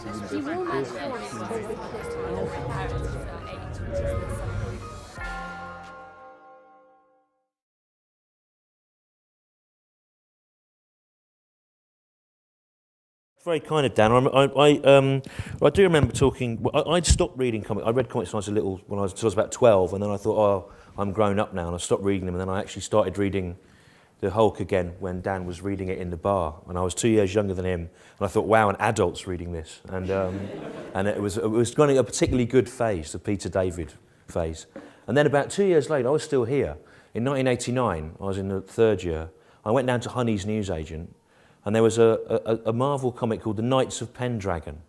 Very kind of Dan. I do remember talking. I'd stopped reading comics. I read comics when I was about 12, and then I thought, oh, I'm grown up now, and I stopped reading them. And then I actually started reading the Hulk again when Dan was reading it in the bar, and I was 2 years younger than him. And I thought, wow, an adult's reading this, and it was going a particularly good phase, the Peter David phase. And then about 2 years later, I was still here. In 1989, I was in the third year. I went down to Honey's newsagent. And there was a Marvel comic called The Knights of Pendragon,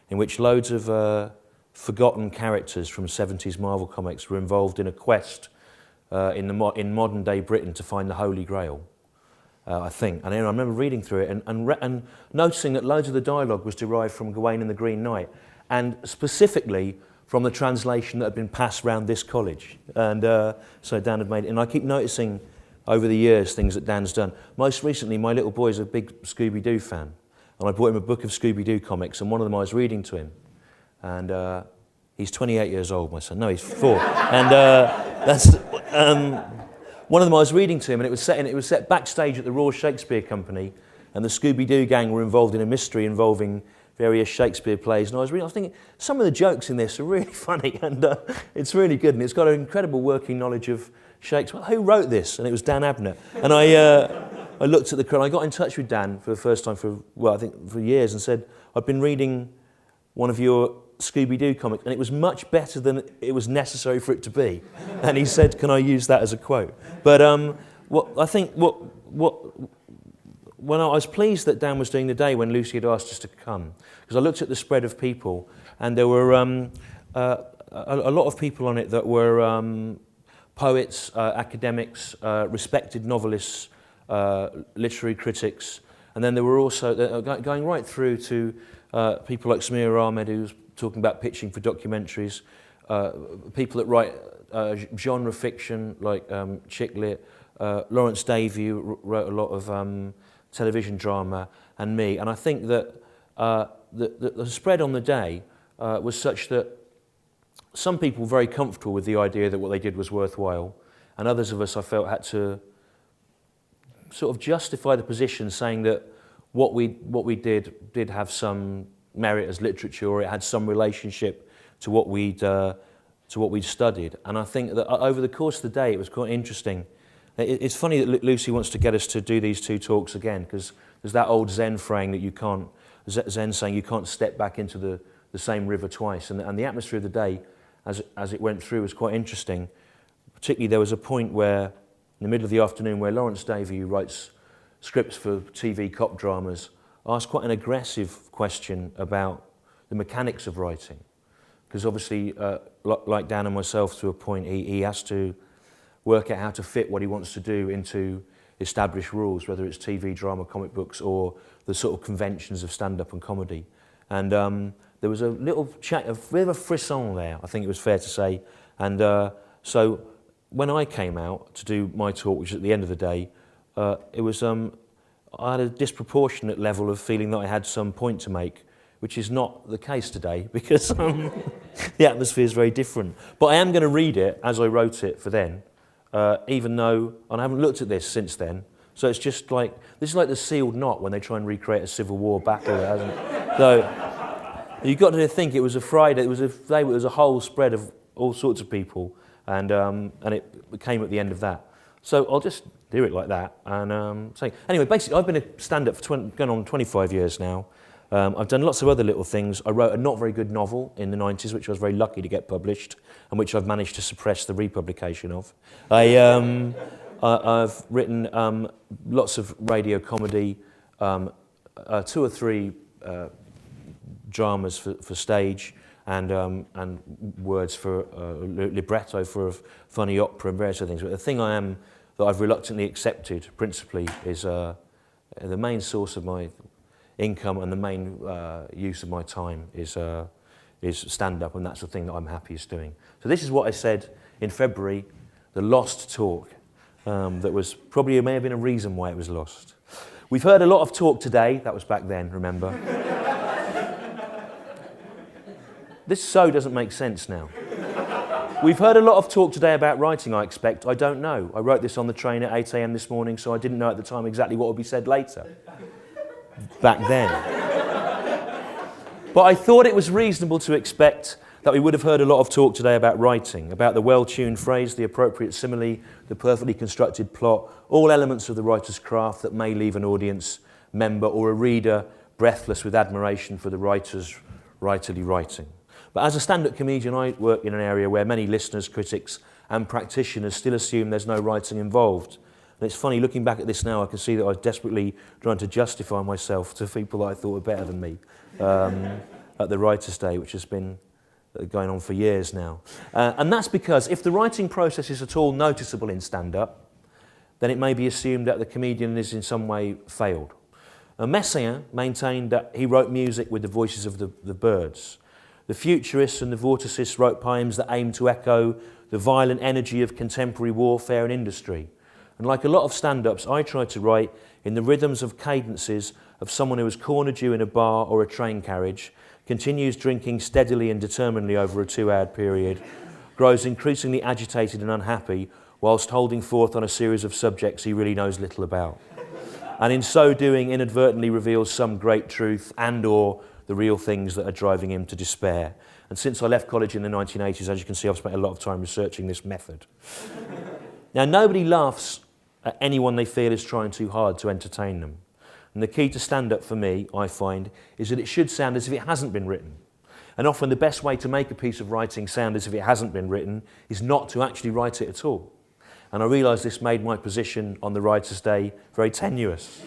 in which loads of forgotten characters from 70s Marvel comics were involved in a quest in modern-day Britain to find the Holy Grail, I think. And I remember reading through it and noticing that loads of the dialogue was derived from Gawain and the Green Knight, and specifically from the translation that had been passed around this college. And so Dan had made it. And I keep noticing over the years things that Dan's done. Most recently, my little boy's a big Scooby-Doo fan, and I bought him a book of Scooby-Doo comics, and one of them I was reading to him. And he's 28 years old, my son. No, he's 4. And that's one of them I was reading to him, and it was set backstage at the Royal Shakespeare Company, and the Scooby-Doo gang were involved in a mystery involving various Shakespeare plays. And I was thinking, some of the jokes in this are really funny, and it's really good, and it's got an incredible working knowledge of Shakespeare. Who wrote this? And it was Dan Abnett. And I looked at the credit. I got in touch with Dan for the first time I think for years, and said, I've been reading one of your Scooby-Doo comics, and it was much better than it was necessary for it to be. And he said, can I use that as a quote? But when I was pleased that Dan was doing the day when Lucy had asked us to come, because I looked at the spread of people, and there were a lot of people on it that were poets, academics, respected novelists, literary critics, and then there were also, going right through to people like Samir Ahmed, who's talking about pitching for documentaries, people that write genre fiction like chick lit, Lawrence Davey, who wrote a lot of television drama, and me. And I think that the spread on the day was such that some people were very comfortable with the idea that what they did was worthwhile, and others of us, I felt, had to sort of justify the position, saying that what we did have some merit as literature, or it had some relationship to what we'd studied. And I think that over the course of the day, it was quite interesting. It's funny that Lucy wants to get us to do these 2 talks again, because there's that old Zen saying that you can't step back into the same river twice. And the atmosphere of the day, as it went through, was quite interesting. Particularly, there was a point where, in the middle of the afternoon, where Lawrence Davey, who writes scripts for TV cop dramas, asked quite an aggressive question about the mechanics of writing. Because obviously, like Dan and myself, to a point, he has to work out how to fit what he wants to do into established rules, whether it's TV, drama, comic books, or the sort of conventions of stand-up and comedy. And there was a little chat, a bit of a frisson there, I think it was fair to say. And so when I came out to do my talk, which was at the end of the day, it was I had a disproportionate level of feeling that I had some point to make, which is not the case today, because the atmosphere is very different. But I am going to read it as I wrote it for then, even though, and I haven't looked at this since then, so it's just like, this is like the sealed knot when they try and recreate a Civil War battle, hasn't it? So you've got to think it was a Friday, it was a day, it was a whole spread of all sorts of people, and it came at the end of that. So I'll just do it like that. And anyway, basically, I've been a stand-up for going on 25 years now. I've done lots of other little things. I wrote a not very good novel in the 90s, which I was very lucky to get published, and which I've managed to suppress the republication of. I've written lots of radio comedy, 2 or 3 dramas for stage, and words for libretto for a funny opera and various other things. But the thing that I've reluctantly accepted principally is the main source of my income and the main use of my time is stand-up, and that's the thing that I'm happiest doing. So this is what I said in February, the lost talk, that was probably, may have been a reason why it was lost. We've heard a lot of talk today, that was back then, remember? This so doesn't make sense now. We've heard a lot of talk today about writing, I expect. I don't know. I wrote this on the train at 8 a.m. this morning, so I didn't know at the time exactly what would be said later. Back then. But I thought it was reasonable to expect that we would have heard a lot of talk today about writing, about the well-tuned phrase, the appropriate simile, the perfectly constructed plot, all elements of the writer's craft that may leave an audience member or a reader breathless with admiration for the writer's writerly writing. But as a stand-up comedian, I work in an area where many listeners, critics and practitioners still assume there's no writing involved. And it's funny, looking back at this now, I can see that I was desperately trying to justify myself to people that I thought were better than me at the Writers' Day, which has been going on for years now. And that's because if the writing process is at all noticeable in stand-up, then it may be assumed that the comedian is in some way failed. Messiaen maintained that he wrote music with the voices of the birds. The futurists and the vorticists wrote poems that aimed to echo the violent energy of contemporary warfare and industry. And like a lot of stand-ups, I tried to write in the rhythms of cadences of someone who has cornered you in a bar or a train carriage, continues drinking steadily and determinedly over a 2-hour period, grows increasingly agitated and unhappy, whilst holding forth on a series of subjects he really knows little about. And in so doing, inadvertently reveals some great truth and/or the real things that are driving him to despair. And since I left college in the 1980s, as you can see, I've spent a lot of time researching this method. Now, nobody laughs at anyone they feel is trying too hard to entertain them. And the key to stand-up for me, I find, is that it should sound as if it hasn't been written. And often the best way to make a piece of writing sound as if it hasn't been written is not to actually write it at all. And I realised this made my position on the Writers' Day very tenuous.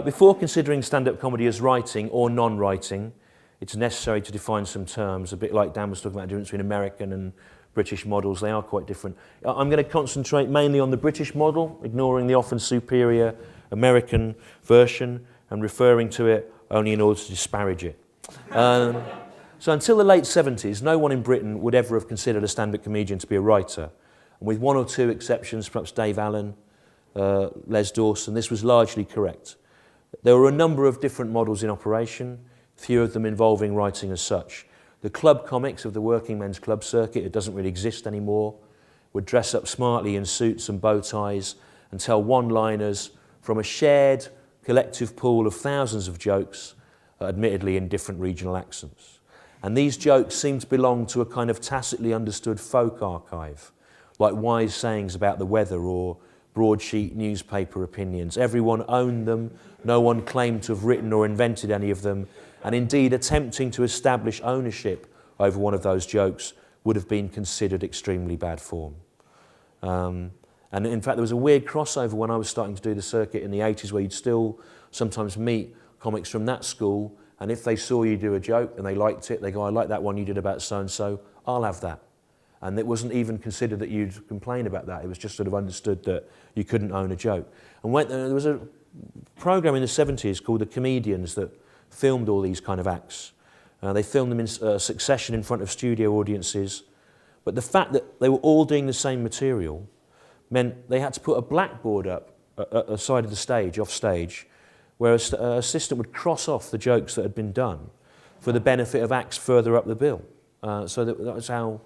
Before considering stand-up comedy as writing or non-writing, it's necessary to define some terms, a bit like Dan was talking about the difference between American and British models. They are quite different. I'm going to concentrate mainly on the British model, ignoring the often superior American version and referring to it only in order to disparage it. So until the late 70s, no one in Britain would ever have considered a stand-up comedian to be a writer. And with one or two exceptions, perhaps Dave Allen, Les Dawson, this was largely correct. There were a number of different models in operation, few of them involving writing as such. The club comics of the working men's club circuit, it doesn't really exist anymore, would dress up smartly in suits and bow ties and tell one-liners from a shared collective pool of thousands of jokes, admittedly in different regional accents. And these jokes seem to belong to a kind of tacitly understood folk archive, like wise sayings about the weather or broadsheet newspaper opinions. Everyone owned them, no one claimed to have written or invented any of them, and indeed attempting to establish ownership over one of those jokes would have been considered extremely bad form. And in fact, there was a weird crossover when I was starting to do the circuit in the 80s where you'd still sometimes meet comics from that school, and if they saw you do a joke and they liked it, they go, I like that one you did about so-and-so, I'll have that. And it wasn't even considered that you'd complain about that. It was just sort of understood that you couldn't own a joke. And when, there was a program in the 70s called The Comedians that filmed all these kind of acts. They filmed them in succession in front of studio audiences. But the fact that they were all doing the same material meant they had to put a blackboard up at the side of the stage, off stage, where an assistant would cross off the jokes that had been done for the benefit of acts further up the bill. So that was how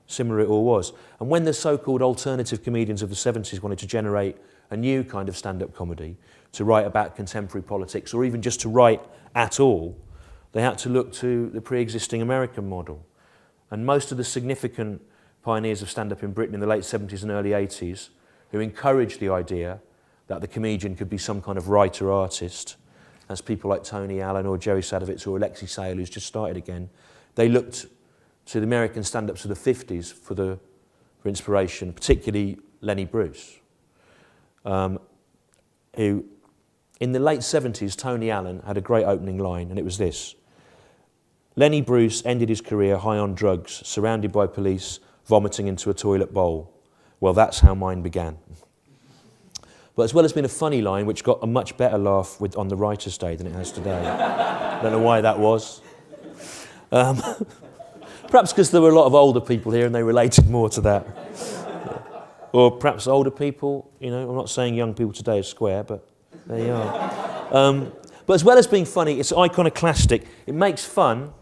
similar it all was. And when the so-called alternative comedians of the 70s wanted to generate a new kind of stand-up comedy, to write about contemporary politics, or even just to write at all, they had to look to the pre-existing American model. And most of the significant pioneers of stand-up in Britain in the late 70s and early 80s, who encouraged the idea that the comedian could be some kind of writer-artist, as people like Tony Allen or Jerry Sadowitz or Alexei Sayle, who's just started again, they looked to the American stand-ups of the 50s for inspiration, particularly Lenny Bruce, who, in the late 70s, Tony Allen had a great opening line, and it was this: Lenny Bruce ended his career high on drugs, surrounded by police, vomiting into a toilet bowl. Well, that's how mine began. But as well as being a funny line, which got a much better laugh on the Writers' Day than it has today. I don't know why that was. Perhaps because there were a lot of older people here and they related more to that. Or perhaps older people, you know, I'm not saying young people today are square, but there you are. But as well as being funny, it's iconoclastic. It makes fun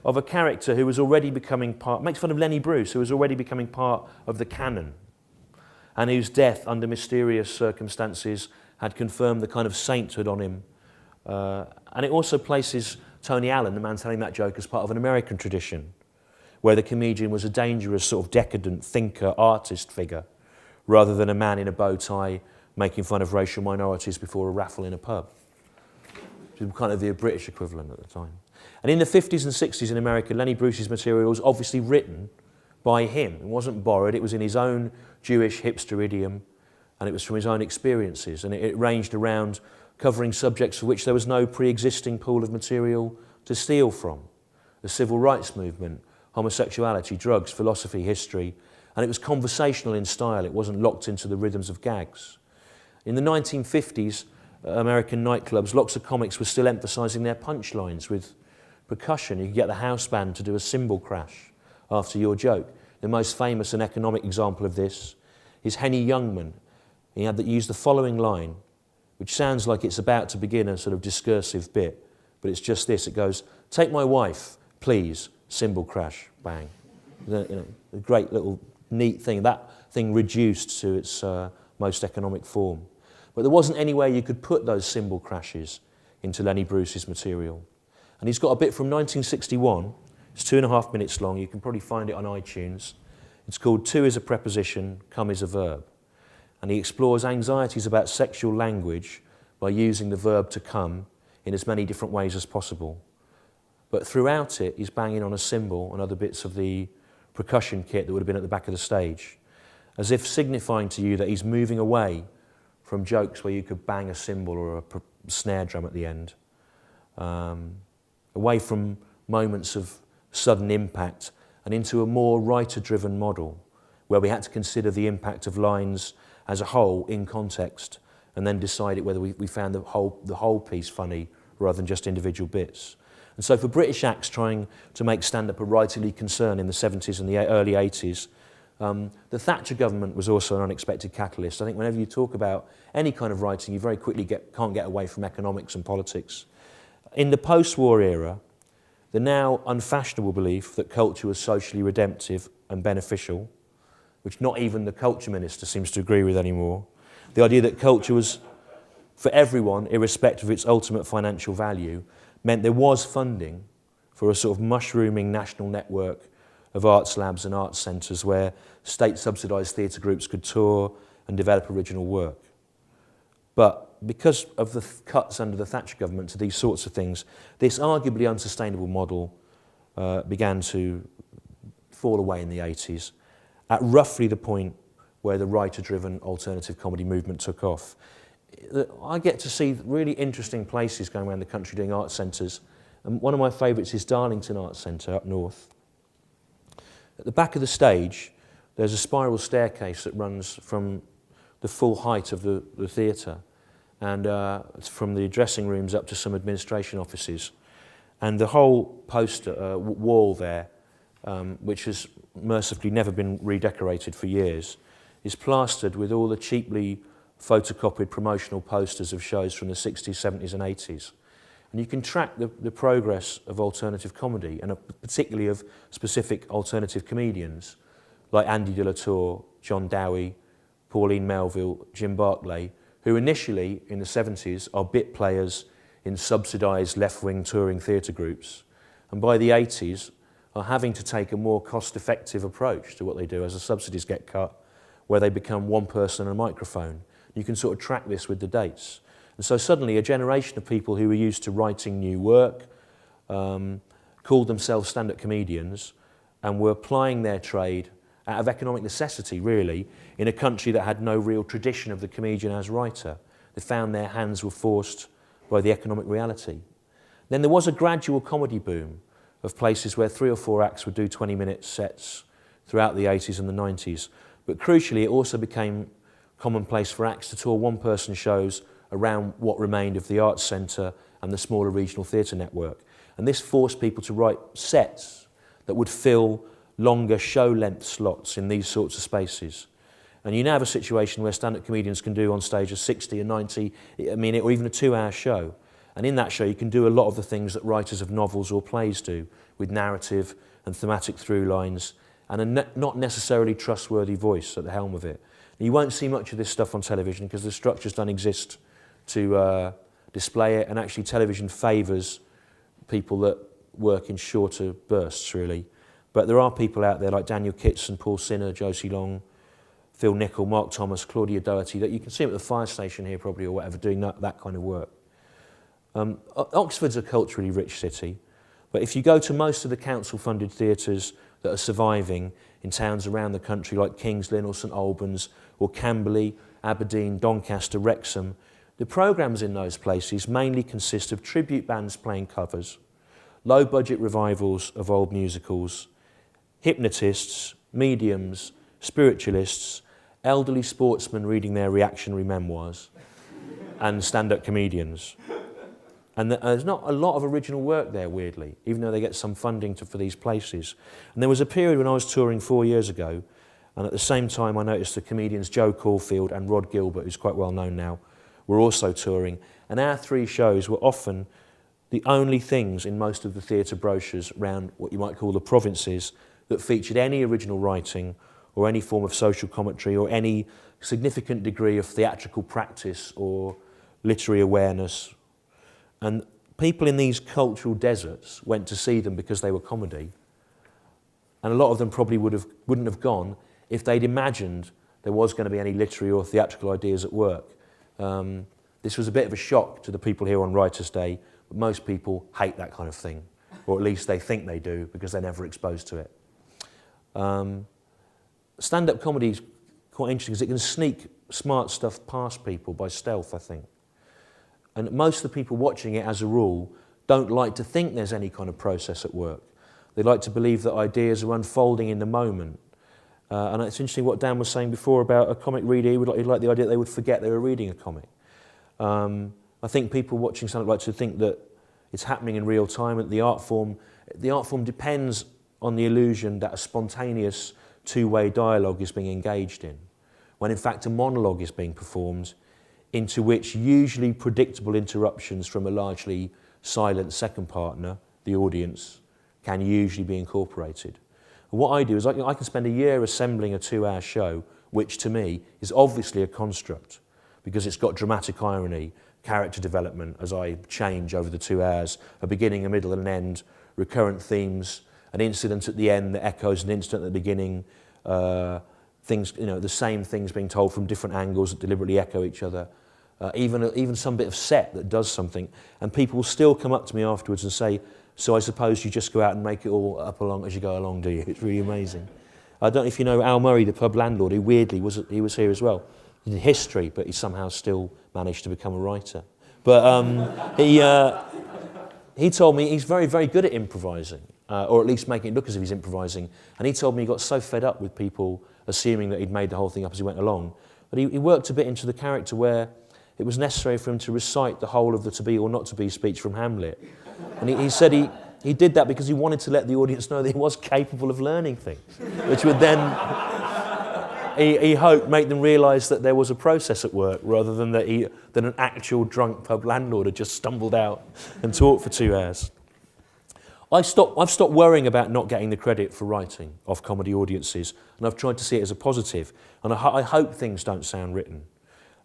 of a character who was already becoming makes fun of Lenny Bruce, who was already becoming part of the canon, and whose death under mysterious circumstances had confirmed the kind of sainthood on him. And it also places Tony Allen, the man telling that joke, as part of an American tradition, where the comedian was a dangerous sort of decadent thinker, artist figure, rather than a man in a bow tie making fun of racial minorities before a raffle in a pub. Which was kind of the British equivalent at the time. And in the 50s and 60s in America, Lenny Bruce's material was obviously written by him. It wasn't borrowed, it was in his own Jewish hipster idiom, and it was from his own experiences, and it ranged around covering subjects for which there was no pre-existing pool of material to steal from. The civil rights movement, homosexuality, drugs, philosophy, history, and it was conversational in style. It wasn't locked into the rhythms of gags. In the 1950s, American nightclubs, lots of comics were still emphasising their punchlines with percussion. You could get the house band to do a cymbal crash after your joke. The most famous and economic example of this is Henny Youngman. He had used the following line, which sounds like it's about to begin a sort of discursive bit, but it's just this. It goes, "Take my wife, please," cymbal crash, bang. A great little neat thing. That thing reduced to its most economic form. But there wasn't anywhere you could put those cymbal crashes into Lenny Bruce's material. And he's got a bit from 1961. It's 2.5 minutes long. You can probably find it on iTunes. It's called "To is a Preposition, Come is a Verb." And he explores anxieties about sexual language by using the verb to come in as many different ways as possible. But throughout it, he's banging on a cymbal and other bits of the percussion kit that would have been at the back of the stage, as if signifying to you that he's moving away from jokes where you could bang a cymbal or a snare drum at the end, away from moments of sudden impact and into a more writer-driven model where we had to consider the impact of lines as a whole in context and then decide whether we found the whole piece funny rather than just individual bits. And so for British acts trying to make stand-up a writerly concern in the 70s and the early 80s, the Thatcher government was also an unexpected catalyst. I think whenever you talk about any kind of writing, you very quickly can't get away from economics and politics. In the post-war era, the now unfashionable belief that culture was socially redemptive and beneficial, which not even the culture minister seems to agree with anymore, the idea that culture was for everyone, irrespective of its ultimate financial value, meant there was funding for a sort of mushrooming national network of arts labs and art centres where state-subsidised theatre groups could tour and develop original work. But because of the cuts under the Thatcher government to these sorts of things, this arguably unsustainable model began to fall away in the 80s, at roughly the point where the writer-driven alternative comedy movement took off. I get to see really interesting places going around the country doing art centres, and one of my favourites is Darlington Art Centre up north. At the back of the stage, there's a spiral staircase that runs from the full height of the theatre, and it's from the dressing rooms up to some administration offices. And the whole poster wall there, which has mercifully never been redecorated for years, is plastered with all the cheaply photocopied promotional posters of shows from the 60s, 70s and 80s. And you can track the progress of alternative comedy, and particularly of specific alternative comedians like Andy de la Tour, John Dowie, Pauline Melville, Jim Barclay, who initially in the 70s are bit players in subsidised left-wing touring theatre groups, and by the 80s are having to take a more cost-effective approach to what they do as the subsidies get cut, where they become one person and a microphone. You can sort of track this with the dates. And so suddenly a generation of people who were used to writing new work called themselves stand-up comedians and were applying their trade out of economic necessity, really, in a country that had no real tradition of the comedian as writer. They found their hands were forced by the economic reality. Then there was a gradual comedy boom of places where 3 or 4 acts would do 20-minute sets throughout the 80s and the 90s. But crucially, it also became commonplace for acts to tour one-person shows around what remained of the Arts Centre and the smaller regional theatre network. And this forced people to write sets that would fill longer show-length slots in these sorts of spaces. And you now have a situation where stand-up comedians can do on stage a 60, a 90, or even a 2-hour show. And in that show, you can do a lot of the things that writers of novels or plays do, with narrative and thematic through lines, and a not necessarily trustworthy voice at the helm of it. You won't see much of this stuff on television because the structures don't exist to display it, and actually television favours people that work in shorter bursts, really. But there are people out there like Daniel Kitson, Paul Sinner, Josie Long, Phil Nichol, Mark Thomas, Claudia Doherty, that you can see them at the fire station here probably or whatever, doing that kind of work. Oxford's a culturally rich city, but if you go to most of the council-funded theatres that are surviving in towns around the country like Kings Lynn or St Albans or Camberley, Aberdeen, Doncaster, Wrexham, the programmes in those places mainly consist of tribute bands playing covers, low-budget revivals of old musicals, hypnotists, mediums, spiritualists, elderly sportsmen reading their reactionary memoirs, and stand-up comedians. And there's not a lot of original work there, weirdly, even though they get some funding for these places. And there was a period when I was touring 4 years ago, and at the same time I noticed the comedians Joe Caulfield and Rod Gilbert, who's quite well known now, were also touring. And our 3 shows were often the only things in most of the theatre brochures around what you might call the provinces that featured any original writing or any form of social commentary or any significant degree of theatrical practice or literary awareness. And people in these cultural deserts went to see them because they were comedy. And a lot of them probably wouldn't have gone if they'd imagined there was going to be any literary or theatrical ideas at work. This was a bit of a shock to the people here on Writers' Day, but most people hate that kind of thing, or at least they think they do because they're never exposed to it. Stand-up comedy is quite interesting because it can sneak smart stuff past people by stealth, I think. And most of the people watching it, as a rule, don't like to think there's any kind of process at work. They like to believe that ideas are unfolding in the moment. And it's interesting what Dan was saying before about a comic reader. He'd like the idea that they would forget they were reading a comic. I think people watching stand-up like to think that it's happening in real time, and the art form depends on the illusion that a spontaneous two-way dialogue is being engaged in, when in fact a monologue is being performed, into which usually predictable interruptions from a largely silent second partner, the audience, can usually be incorporated. And what I do is I can spend a year assembling a 2-hour show, which to me is obviously a construct, because it's got dramatic irony, character development as I change over the 2 hours, a beginning, a middle and an end, recurrent themes, an incident at the end that echoes an incident at the beginning, things, the same things being told from different angles that deliberately echo each other. Even some bit of set that does something, and people will still come up to me afterwards and say, so I suppose you just go out and make it all up along as you go along, do you? It's really amazing. I don't know if you know Al Murray, the pub landlord, who weirdly was here as well. He did history, but he somehow still managed to become a writer. But he told me he's very, very good at improvising, or at least making it look as if he's improvising. And he told me he got so fed up with people assuming that he'd made the whole thing up as he went along. But he worked a bit into the character where it was necessary for him to recite the whole of the to be or not to be speech from Hamlet. And he said he did that because he wanted to let the audience know that he was capable of learning things, which would then, he hoped, make them realise that there was a process at work rather than that an actual drunk pub landlord had just stumbled out and talked for 2 hours. I've stopped worrying about not getting the credit for writing off comedy audiences, and I've tried to see it as a positive, and I hope things don't sound written.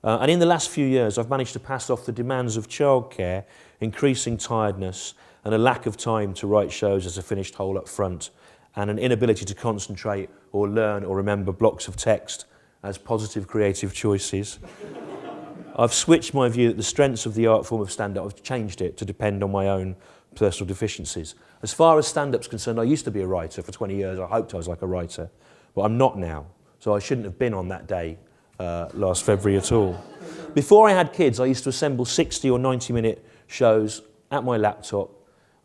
And in the last few years, I've managed to pass off the demands of childcare, increasing tiredness, and a lack of time to write shows as a finished whole up front, and an inability to concentrate or learn or remember blocks of text as positive creative choices. I've switched my view that the strengths of the art form of stand-up, I've changed it to depend on my own personal deficiencies. As far as stand-up's concerned, I used to be a writer for 20 years. I hoped I was like a writer, but I'm not now. So I shouldn't have been on that day last February at all. Before I had kids, I used to assemble 60 or 90-minute shows at my laptop.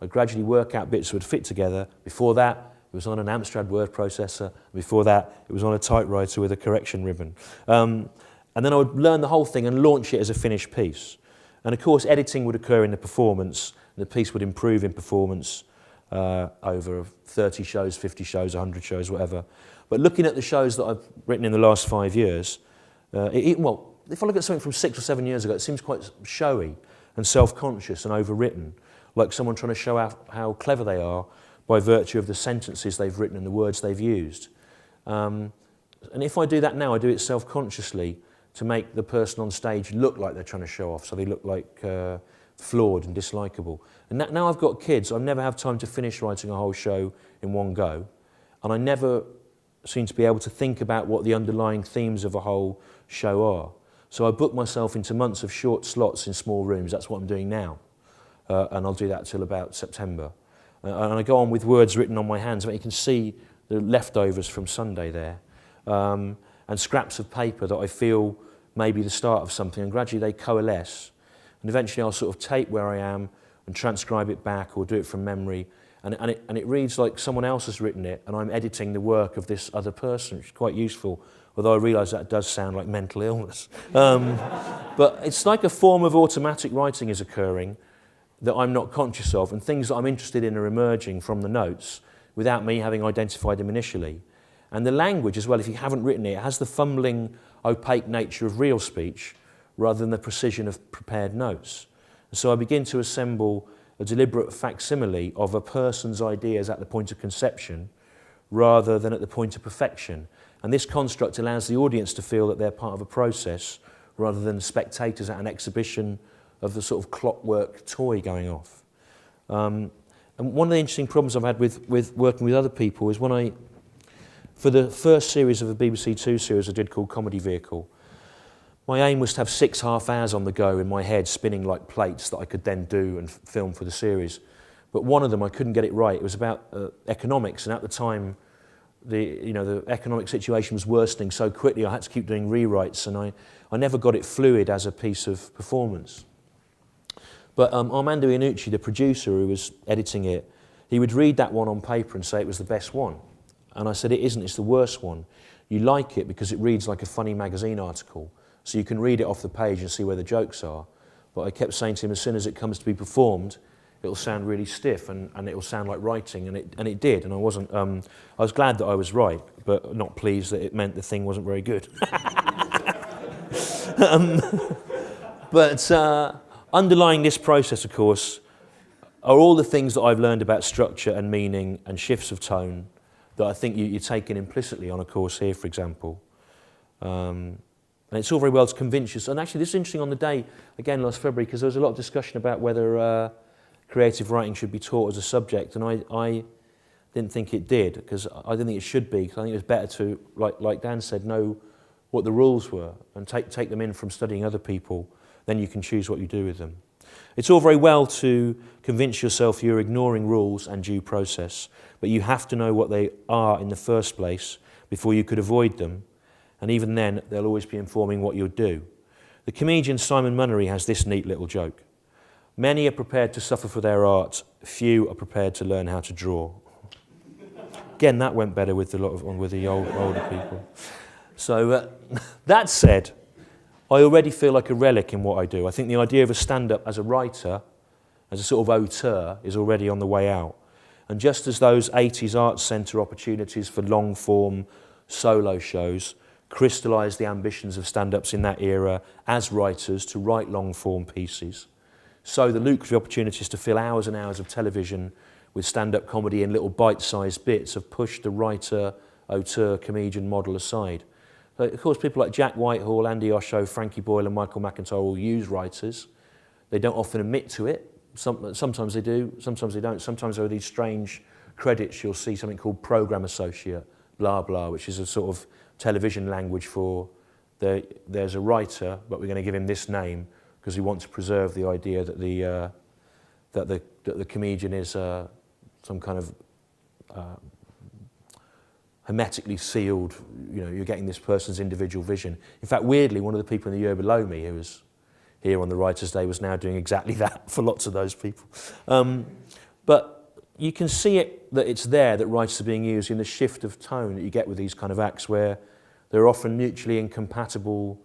I'd gradually work out bits that would fit together. Before that, it was on an Amstrad word processor. Before that, it was on a typewriter with a correction ribbon. And then I would learn the whole thing and launch it as a finished piece. And of course, editing would occur in the performance, and the piece would improve in performance over 30 shows, 50 shows, 100 shows, whatever. But looking at the shows that I've written in the last 5 years, well, if I look at something from 6 or 7 years ago, it seems quite showy. and self-conscious and overwritten, like someone trying to show how clever they are by virtue of the sentences they've written and the words they've used. And if I do that now, I do it self-consciously to make the person on stage look like they're trying to show off, so they look like flawed and dislikable. And now I've got kids, I never have time to finish writing a whole show in one go, and I never seem to be able to think about what the underlying themes of a whole show are. So I book myself into months of short slots in small rooms. That's what I'm doing now, and I'll do that till about September. And I go on with words written on my hands. I mean, you can see the leftovers from Sunday there, and scraps of paper that I feel may be the start of something, and gradually they coalesce. And eventually I'll sort of tape where I am and transcribe it back or do it from memory. And it reads like someone else has written it, and I'm editing the work of this other person, which is quite useful, although I realise that does sound like mental illness. But it's like a form of automatic writing is occurring that I'm not conscious of, and things that I'm interested in are emerging from the notes without me having identified them initially. And the language as well, if you haven't written it, it has the fumbling, opaque nature of real speech rather than the precision of prepared notes. And so I begin to assemble a deliberate facsimile of a person's ideas at the point of conception rather than at the point of perfection. And this construct allows the audience to feel that they're part of a process rather than spectators at an exhibition of the sort of clockwork toy going off. And one of the interesting problems I've had with working with other people is for the first series of a BBC Two series I did called Comedy Vehicle, my aim was to have 6 half hours on the go in my head spinning like plates that I could then do and film for the series. But one of them I couldn't get it right. It was about economics, and at the time the economic situation was worsening so quickly I had to keep doing rewrites, and I never got it fluid as a piece of performance. But Armando Iannucci, the producer who was editing it, he would read that one on paper and say it was the best one. And I said, it isn't, it's the worst one. You like it because it reads like a funny magazine article, so you can read it off the page and see where the jokes are. But I kept saying to him, as soon as it comes to be performed, it'll sound really stiff and it'll sound like writing, and it did. And I was glad that I was right, but not pleased that it meant the thing wasn't very good. But underlying this process, of course, are all the things that I've learned about structure and meaning and shifts of tone that I think you're taking implicitly on a course here, for example. And it's all very well to convince you. And actually, this is interesting on the day, again, last February, because there was a lot of discussion about whether creative writing should be taught as a subject, and I didn't think it did, because I didn't think it should be, because I think it was better to, like Dan said, know what the rules were and take them in from studying other people. Then you can choose what you do with them. It's all very well to convince yourself you're ignoring rules and due process, but you have to know what they are in the first place before you could avoid them, and even then they'll always be informing what you'll do. The comedian Simon Munnery has this neat little joke. Many are prepared to suffer for their art, few are prepared to learn how to draw. Again, that went better with the older people. So that said, I already feel like a relic in what I do. I think the idea of a stand-up as a writer, as a sort of auteur, is already on the way out. And just as those 80s Art Centre opportunities for long-form solo shows crystallised the ambitions of stand-ups in that era as writers to write long-form pieces, so the lucrative opportunities to fill hours and hours of television with stand-up comedy in little bite-sized bits have pushed the writer, auteur, comedian model aside. But of course, people like Jack Whitehall, Andy Osho, Frankie Boyle and Michael McIntyre all use writers. They don't often admit to it. Sometimes they do, sometimes they don't. Sometimes there are these strange credits. You'll see something called programme associate, blah, blah, which is a sort of television language for there's a writer, but we're going to give him this name because we want to preserve the idea that the comedian is some kind of hermetically sealed, you're getting this person's individual vision. In fact, weirdly, one of the people in the year below me who was here on the Writers' Day was now doing exactly that for lots of those people. But you can see that it's there, that writers are being used in the shift of tone that you get with these kind of acts where there are often mutually incompatible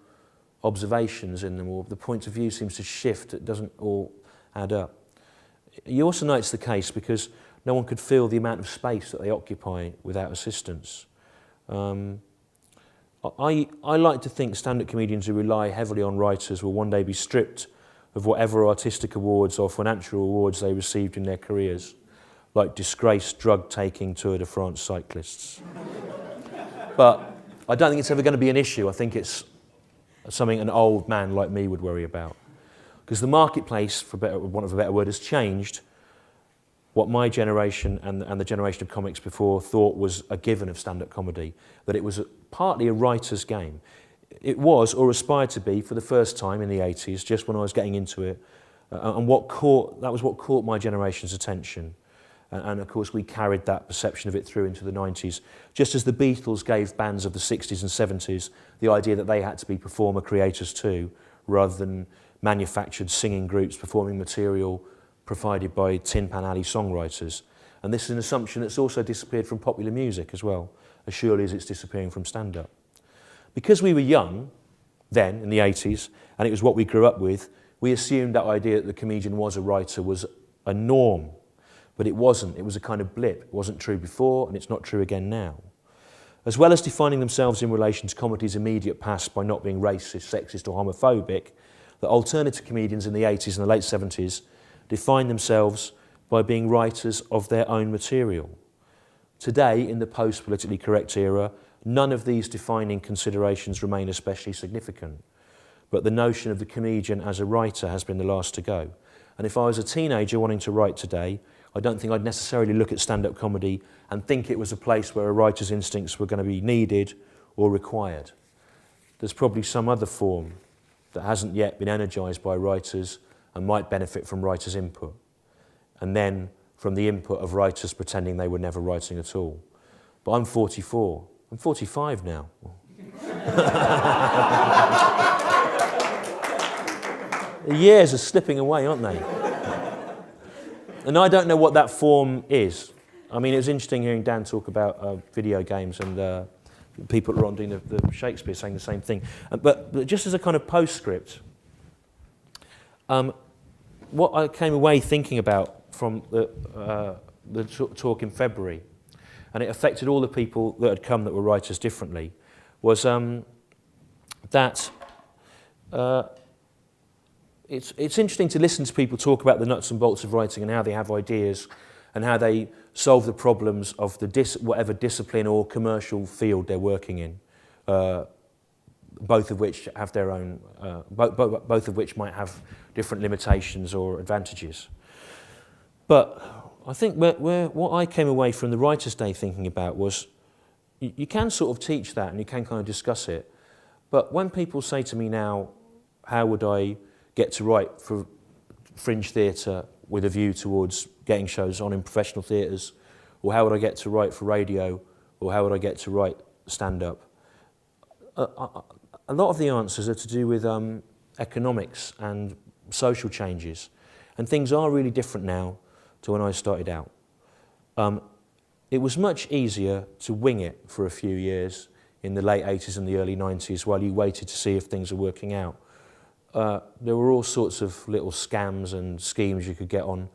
observations in them, or the point of view seems to shift, it doesn't all add up. You also know it's the case because no one could fill the amount of space that they occupy without assistance. I like to think stand-up comedians who rely heavily on writers will one day be stripped of whatever artistic awards or financial awards they received in their careers, like disgraced drug-taking Tour de France cyclists. But I don't think it's ever going to be an issue. I think it's something an old man like me would worry about. Because the marketplace, for want of a better word, has changed what my generation and the generation of comics before thought was a given of stand-up comedy, that it was partly a writer's game. It was, or aspired to be, for the first time in the 80s, just when I was getting into it, and that was what caught my generation's attention. And of course we carried that perception of it through into the 90s, just as the Beatles gave bands of the 60s and 70s the idea that they had to be performer creators too, rather than manufactured singing groups performing material provided by Tin Pan Alley songwriters. And this is an assumption that's also disappeared from popular music as well, as surely as it's disappearing from stand-up. Because we were young then, in the 80s, and it was what we grew up with, we assumed that idea that the comedian was a writer was a norm. But it wasn't. It was a kind of blip. It wasn't true before, and it's not true again now. As well as defining themselves in relation to comedy's immediate past by not being racist, sexist or homophobic, the alternative comedians in the 80s and the late 70s defined themselves by being writers of their own material. Today, in the post-politically correct era, none of these defining considerations remain especially significant, but the notion of the comedian as a writer has been the last to go. And if I was a teenager wanting to write today, I don't think I'd necessarily look at stand-up comedy and think it was a place where a writer's instincts were going to be needed or required. There's probably some other form that hasn't yet been energised by writers and might benefit from writers' input, and then from the input of writers pretending they were never writing at all. But I'm 44. I'm 45 now. The years are slipping away, aren't they? And I don't know what that form is. I mean, it was interesting hearing Dan talk about video games and people that were on doing the Shakespeare saying the same thing. But just as a kind of postscript, what I came away thinking about from the talk in February, and it affected all the people that had come that were writers differently, was that it's interesting to listen to people talk about the nuts and bolts of writing and how they have ideas and how they solve the problems of the whatever discipline or commercial field they're working in, both of which have their own, both of which might have different limitations or advantages. But I think what I came away from the Writers' Day thinking about was you can sort of teach that and you can kind of discuss it, but when people say to me now, how would I get to write for fringe theatre with a view towards getting shows on in professional theatres, or how would I get to write for radio, or how would I get to write stand-up? A lot of the answers are to do with economics and social changes, and things are really different now to when I started out. It was much easier to wing it for a few years in the late 80s and the early 90s while you waited to see if things were working out. There were all sorts of little scams and schemes you could get on.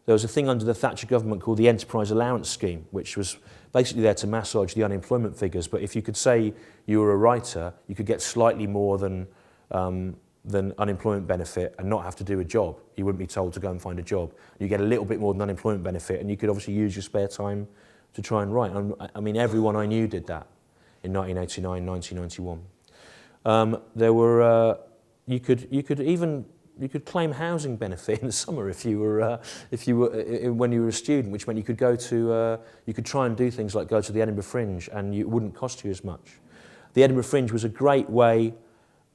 There was a thing under the Thatcher government called the Enterprise Allowance scheme, which was basically there to massage the unemployment figures. But if you could say you were a writer, you could get slightly more than unemployment benefit and not have to do a job. You wouldn't be told to go and find a job. You get a little bit more than unemployment benefit, and you could obviously use your spare time to try and write. I mean, everyone I knew did that in 1989, 1991. There were you could claim housing benefit in the summer if you were when you were a student, which meant you could go to you could try and do things like go to the Edinburgh Fringe, and it wouldn't cost you as much. The Edinburgh Fringe was a great way.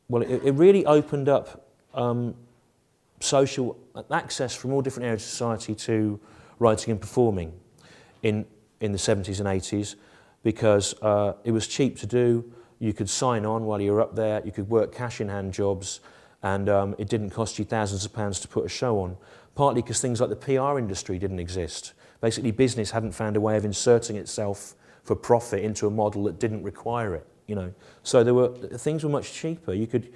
Well, it really opened up social access from all different areas of society to writing and performing in the 70s and 80s, because it was cheap to do. You could sign on while you were up there, you could work cash-in-hand jobs, and it didn't cost you thousands of pounds to put a show on, partly because things like the PR industry didn't exist. Basically, business hadn't found a way of inserting itself for profit into a model that didn't require it, you know. So things were much cheaper. You could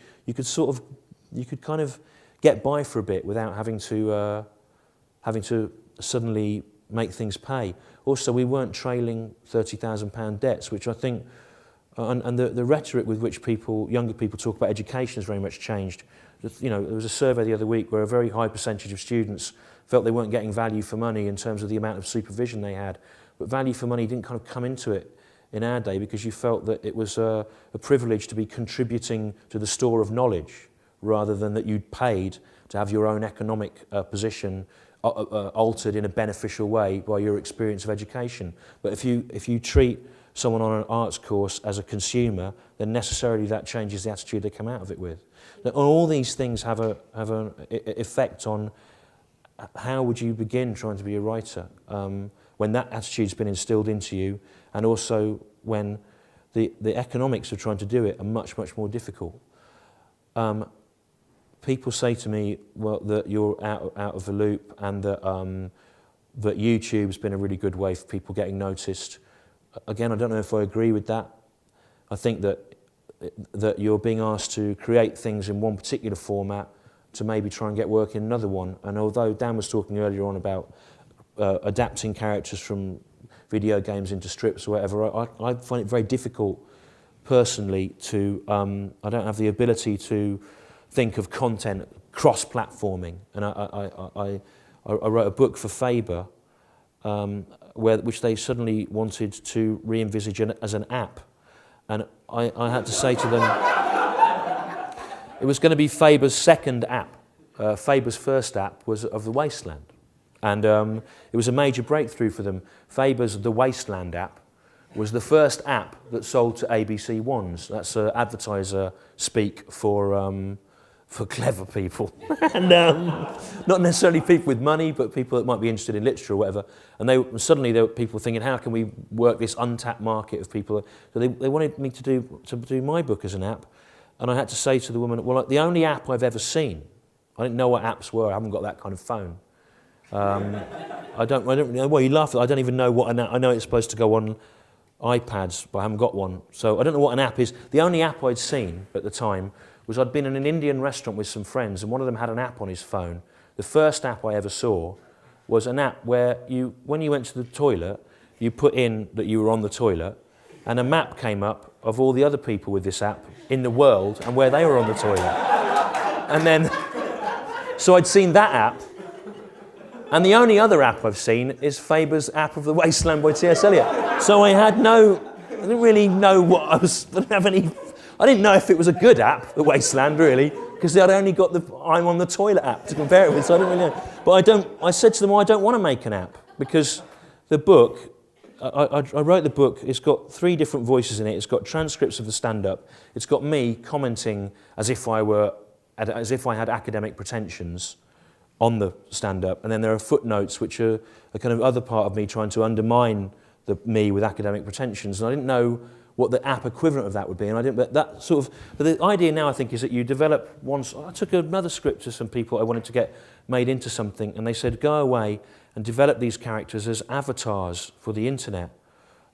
kind of get by for a bit without having to suddenly make things pay. Also, we weren't trailing £30,000 debts, which I think And the rhetoric with which younger people talk about education has very much changed. You know, there was a survey the other week where a very high percentage of students felt they weren't getting value for money in terms of the amount of supervision they had. But value for money didn't kind of come into it in our day because you felt that it was a privilege to be contributing to the store of knowledge rather than that you'd paid to have your own economic position altered in a beneficial way by your experience of education. But if you treat someone on an arts course as a consumer, then necessarily that changes the attitude they come out of it with. Now, all these things have an effect on how would you begin trying to be a writer when that attitude's been instilled into you, and also when the economics of trying to do it are much, much more difficult. People say to me, well, that you're out of the loop, and that YouTube's been a really good way for people getting noticed. Again, I don't know if I agree with that. I think that you're being asked to create things in one particular format to maybe try and get work in another one. And although Dan was talking earlier on about adapting characters from video games into strips or whatever, I find it very difficult personally to, I don't have the ability to think of content cross-platforming. And I wrote a book for Faber, which they suddenly wanted to re-envisage as an app. And I had to say to them, it was going to be Faber's second app. Faber's first app was of the Wasteland. And it was a major breakthrough for them. Faber's The Wasteland app was the first app that sold to ABC Ones. That's advertiser speak for clever people. And not necessarily people with money, but people that might be interested in literature or whatever. And suddenly there were people thinking, how can we work this untapped market of people? So they wanted me to do my book as an app. And I had to say to the woman, well, the only app I've ever seen, I didn't know what apps were, I haven't got that kind of phone. I don't know, well, you laugh at it, I don't even know what an app, I know it's supposed to go on iPads, but I haven't got one. So I don't know what an app is. The only app I'd seen at the time was I'd been in an Indian restaurant with some friends, and one of them had an app on his phone. The first app I ever saw was an app where when you went to the toilet, you put in that you were on the toilet, and a map came up of all the other people with this app in the world and where they were on the toilet. And then, so I'd seen that app, and the only other app I've seen is Fabers' app of The Wasteland by T.S. Eliot. So I didn't really know I didn't know if it was a good app, The Wasteland, really, because I'd only got the I'm on the toilet app to compare it with, so I didn't really know. But I said to them, well, I don't want to make an app, because the book, I wrote the book, it's got 3 different voices in it, it's got transcripts of the stand-up, it's got me commenting as if I had academic pretensions on the stand-up, and then there are footnotes which are a kind of other part of me trying to undermine me with academic pretensions, and I didn't know what the app equivalent of that would be, and I didn't. But that sort of, but the idea now I think is that you develop once. I took another script to some people I wanted to get made into something, and they said go away and develop these characters as avatars for the internet,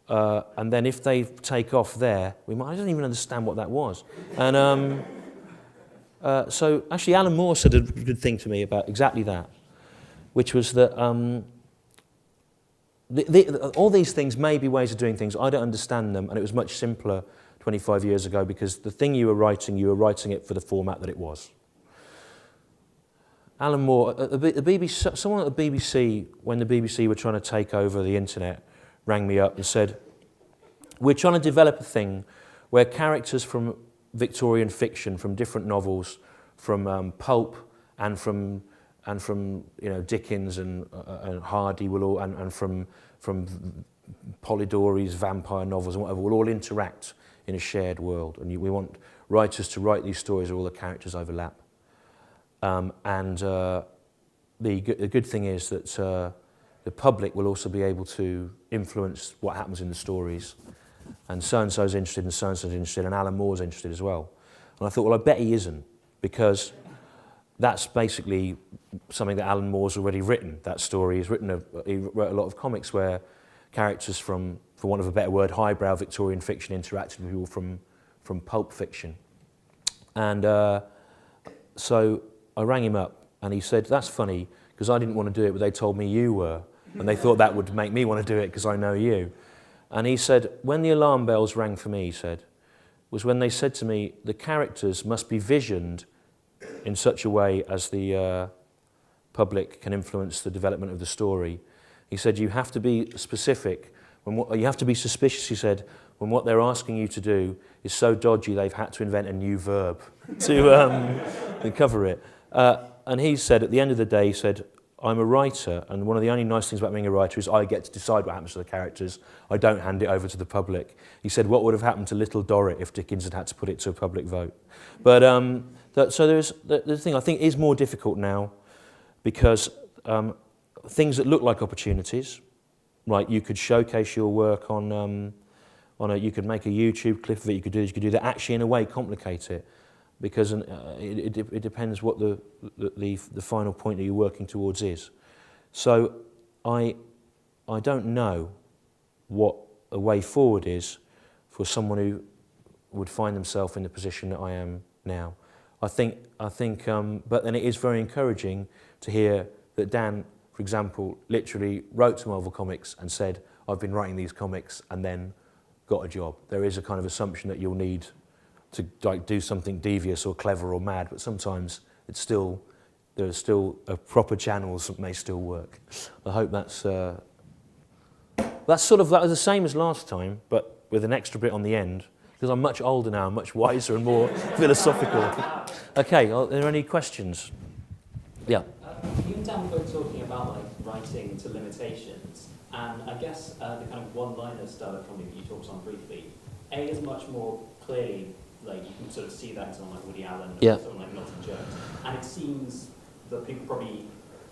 and then if they take off there, I don't even understand what that was, and. So actually Alan Moore said a good thing to me about exactly that, which was that all these things may be ways of doing things. I don't understand them, and it was much simpler 25 years ago because the thing you were writing it for the format that it was. Alan Moore, someone at the BBC, when the BBC were trying to take over the internet, rang me up and said, we're trying to develop a thing where characters from Victorian fiction, from different novels, from pulp and from Dickens and Hardy and from Polidori's vampire novels and whatever, will all interact in a shared world. And we want writers to write these stories where all the characters overlap. The good thing is that the public will also be able to influence what happens in the stories. And so-and-so's interested, and so-and-so's interested, and Alan Moore's interested as well. And I thought, well, I bet he isn't, because that's basically something that Alan Moore's already written, that story. He wrote a lot of comics where characters from, for want of a better word, highbrow Victorian fiction interacted with people from pulp fiction. And so I rang him up, and he said, that's funny, because I didn't want to do it, but they told me you were. And they thought that would make me want to do it, because I know you. And he said, when the alarm bells rang for me, he said, was when they said to me, the characters must be visioned in such a way as the public can influence the development of the story. He said, you have to be specific, you have to be suspicious, he said, when what they're asking you to do is so dodgy they've had to invent a new verb to cover it. And he said, at the end of the day, he said, I'm a writer, and one of the only nice things about being a writer is I get to decide what happens to the characters. I don't hand it over to the public. He said, what would have happened to Little Dorrit if Dickens had to put it to a public vote? But so there's the thing I think is more difficult now, because things that look like opportunities, like you could showcase your work you could make a YouTube clip of it, you could do that, actually in a way complicate it, because it depends what the final point that you're working towards is. So I don't know what a way forward is for someone who would find themselves in the position that I am now. I think, but then it is very encouraging to hear that Dan, for example, literally wrote to Marvel Comics and said, I've been writing these comics, and then got a job. There is a kind of assumption that you'll need to do something devious or clever or mad, but sometimes there are still proper channels that may still work. I hope that's sort of that was the same as last time, but with an extra bit on the end, because I'm much older now, much wiser and more philosophical. Okay, are there any questions? Yeah. You and Dan were both talking about writing to limitations, and I guess the kind of one-liner style from you talked on briefly, A is much more clearly, you can sort of see that in someone like Woody Allen or someone like Milton Jones, and it seems that people probably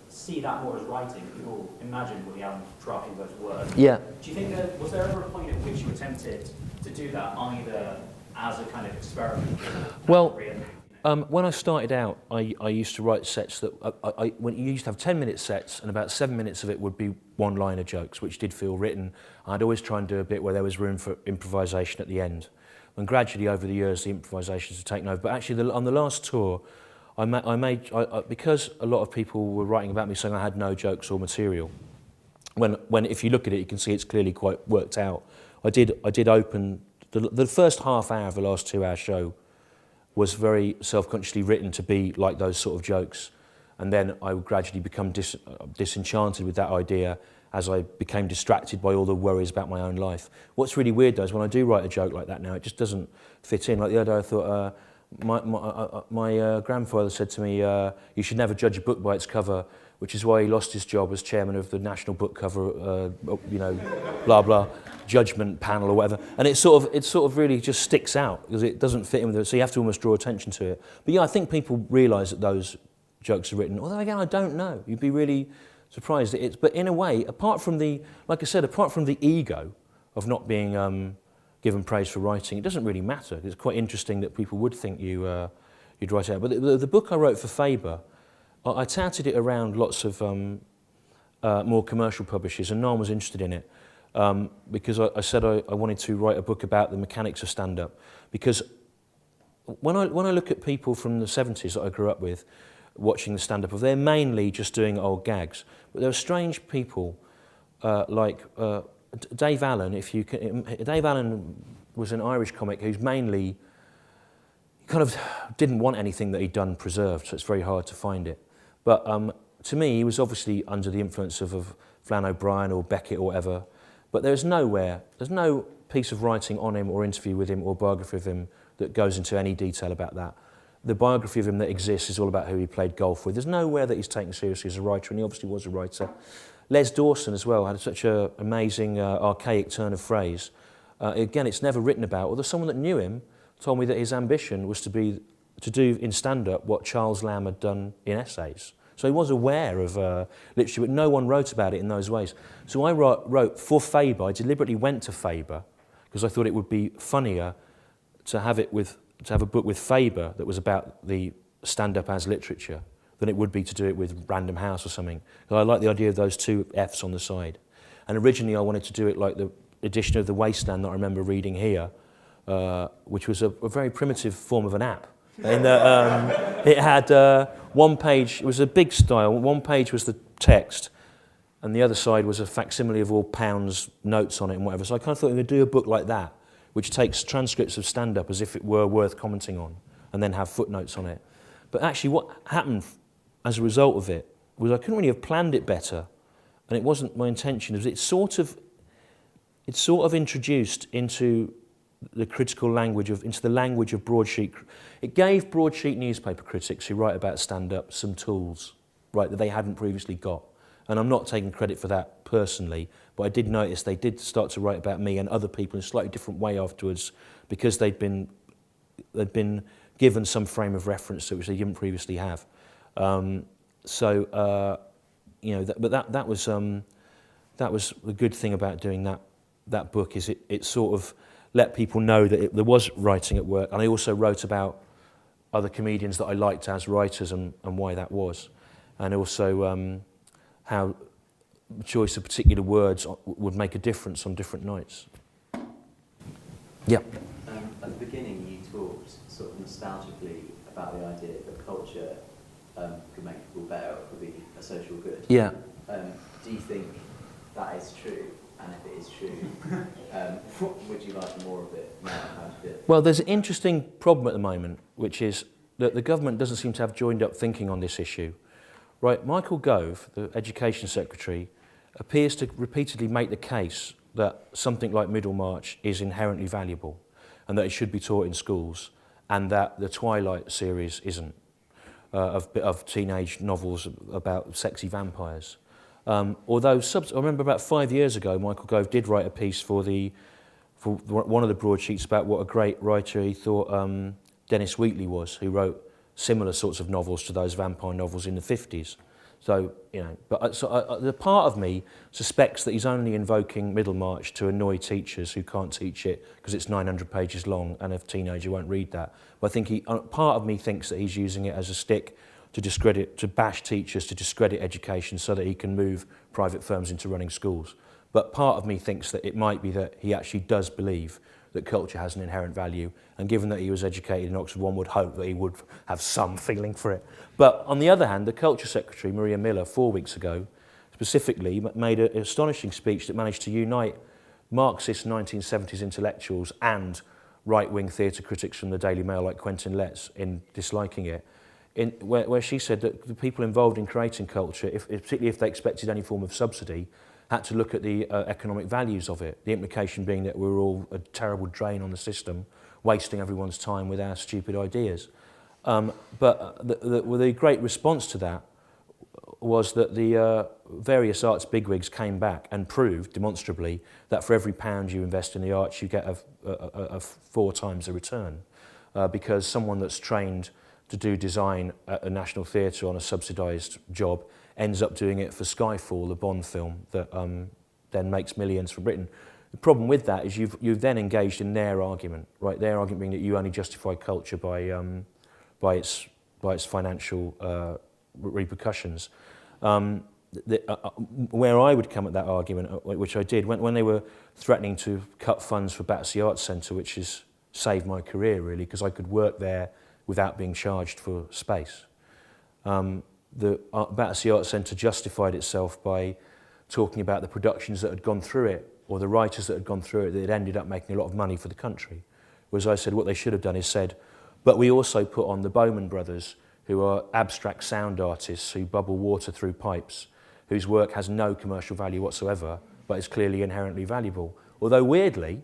see that more as writing. People imagine Woody Allen drafting those words. Yeah. Do you think was there ever a point at which you attempted to do that either as a kind of experiment? Well, when I started out, I used to write sets that when you used to have 10-minute sets, and about 7 minutes of it would be one-liner jokes, which did feel written. I'd always try and do a bit where there was room for improvisation at the end. And gradually, over the years, the improvisations have taken over. But actually, on the last tour, because a lot of people were writing about me saying I had no jokes or material. When if you look at it, you can see it's clearly quite worked out. I did open the first half hour of the last 2-hour show was very self-consciously written to be like those sort of jokes, and then I would gradually become disenchanted with that idea as I became distracted by all the worries about my own life. What's really weird though is when I do write a joke like that now, it just doesn't fit in. Like the other day I thought, my grandfather said to me, you should never judge a book by its cover, which is why he lost his job as chairman of the National Book Cover, blah, blah, judgment panel or whatever. And it sort of really just sticks out because it doesn't fit in with it, so you have to almost draw attention to it. But yeah, I think people realise that those jokes are written, although again, I don't know. You'd be really surprised that it's, but in a way, apart from the, like I said, apart from the ego of not being given praise for writing, it doesn't really matter. It's quite interesting that people would think you'd write it out. But the book I wrote for Faber, I touted it around lots of more commercial publishers, and no one was interested in it because I said I wanted to write a book about the mechanics of stand-up. Because when I look at people from the 70s that I grew up with, watching the stand-up, they're mainly just doing old gags. But there are strange people like Dave Allen. Dave Allen was an Irish comic who's mainly kind of didn't want anything that he'd done preserved, so it's very hard to find it. But to me, he was obviously under the influence of Flann O'Brien or Beckett or whatever. But there's no piece of writing on him or interview with him or biography of him that goes into any detail about that. The biography of him that exists is all about who he played golf with. There's nowhere that he's taken seriously as a writer, and he obviously was a writer. Les Dawson as well had such an amazing archaic turn of phrase. Again, it's never written about, although someone that knew him told me that his ambition was to do in stand-up what Charles Lamb had done in essays. So he was aware of literature, but no one wrote about it in those ways. So I wrote for Faber. I deliberately went to Faber because I thought it would be funnier to have a book with Faber that was about the stand-up as literature than it would be to do it with Random House or something. I like the idea of those two Fs on the side. And originally I wanted to do it like the edition of the Wasteland that I remember reading here, which was a very primitive form of an app. And it had one page, it was a big style, one page was the text, and the other side was a facsimile of all Pound's notes on it and whatever. So I kind of thought I'm going to do a book like that, which takes transcripts of stand-up as if it were worth commenting on, and then have footnotes on it. But actually what happened as a result of it was I couldn't really have planned it better, and it wasn't my intention. It's sort of introduced into the critical language into the language of broadsheet. It gave broadsheet newspaper critics who write about stand-up some tools, right, that they hadn't previously got. And I'm not taking credit for that personally, but I did notice they did start to write about me and other people in a slightly different way afterwards, because they'd been given some frame of reference to it which they didn't previously have. You know, that was the good thing about doing that book, is it sort of let people know that there was writing at work. And I also wrote about other comedians that I liked as writers and why that was, and also how the choice of particular words would make a difference on different nights. Yeah. At the beginning, you talked sort of nostalgically about the idea that culture could make people better, or could be a social good. Yeah. Do you think that is true? And if it is true, would you like more of it now? How do you do it? Well, there's an interesting problem at the moment, which is that the government doesn't seem to have joined up thinking on this issue. Right, Michael Gove, the Education Secretary, appears to repeatedly make the case that something like Middlemarch is inherently valuable and that it should be taught in schools, and that the Twilight series isn't, of teenage novels about sexy vampires. Although, I remember about 5 years ago, Michael Gove did write a piece for one of the broadsheets about what a great writer he thought Dennis Wheatley was, who wrote similar sorts of novels to those vampire novels in the 50s. So, you know, but the part of me suspects that he's only invoking Middlemarch to annoy teachers who can't teach it because it's 900 pages long and a teenager won't read that. But I think part of me thinks that he's using it as a stick to bash teachers, to discredit education so that he can move private firms into running schools. But part of me thinks that it might be that he actually does believe that culture has an inherent value, and given that he was educated in Oxford, one would hope that he would have some feeling for it. But on the other hand, the Culture Secretary, Maria Miller, 4 weeks ago, specifically made an astonishing speech that managed to unite Marxist 1970s intellectuals and right-wing theatre critics from the Daily Mail like Quentin Letts in disliking it, where she said that the people involved in creating culture, particularly if they expected any form of subsidy, had to look at the economic values of it, the implication being that we're all a terrible drain on the system, wasting everyone's time with our stupid ideas. But the great response to that was that the various arts bigwigs came back and proved demonstrably that for every £1 you invest in the arts, you get a 4 times the return. Because someone that's trained to do design at a National Theatre on a subsidised job ends up doing it for Skyfall, the Bond film that then makes millions for Britain. The problem with that is you've then engaged in their argument, right? Their argument being that you only justify culture by its financial repercussions. Where I would come at that argument, which I did, when they were threatening to cut funds for Battersea Art Centre, which has saved my career really, because I could work there without being charged for space. The Battersea Art Centre justified itself by talking about the productions that had gone through it, or the writers that had gone through it, that had ended up making a lot of money for the country. Whereas I said what they should have done is said, but we also put on the Bowman brothers, who are abstract sound artists who bubble water through pipes, whose work has no commercial value whatsoever, but is clearly inherently valuable. Although weirdly,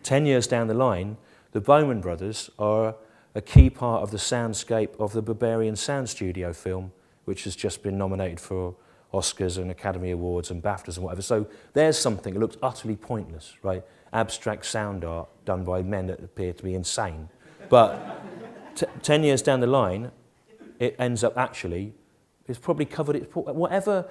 10 years down the line, the Bowman brothers are a key part of the soundscape of the Barbarian Sound Studio film, which has just been nominated for Oscars and Academy Awards and BAFTAs and whatever. So there's something that looks utterly pointless, right? Abstract sound art done by men that appear to be insane. But 10 years down the line, it ends up actually, it's probably covered, whatever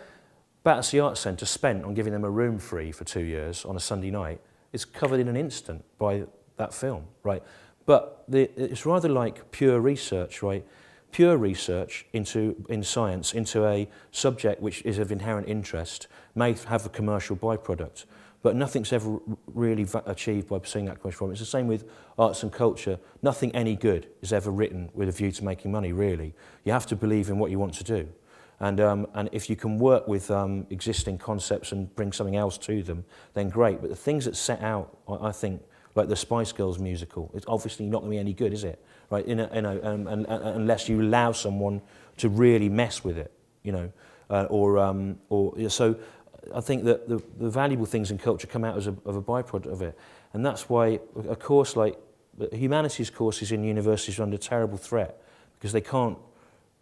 Battersea Art Centre spent on giving them a room free for 2 years on a Sunday night, it's covered in an instant by that film, right? But it's rather like pure research, right? Pure research in science into a subject which is of inherent interest may have a commercial byproduct, but nothing's ever really achieved by pursuing that commercial byproduct. It's the same with arts and culture. Nothing any good is ever written with a view to making money, really. You have to believe in what you want to do. And if you can work with existing concepts and bring something else to them, then great. But the things that set out, I think, like the Spice Girls musical. It's obviously not going to be any good, is it? Right? Unless you allow someone to really mess with it, you know, so. I think that the valuable things in culture come out as of a byproduct of it, and that's why a course like humanities courses in universities are under terrible threat, because they can't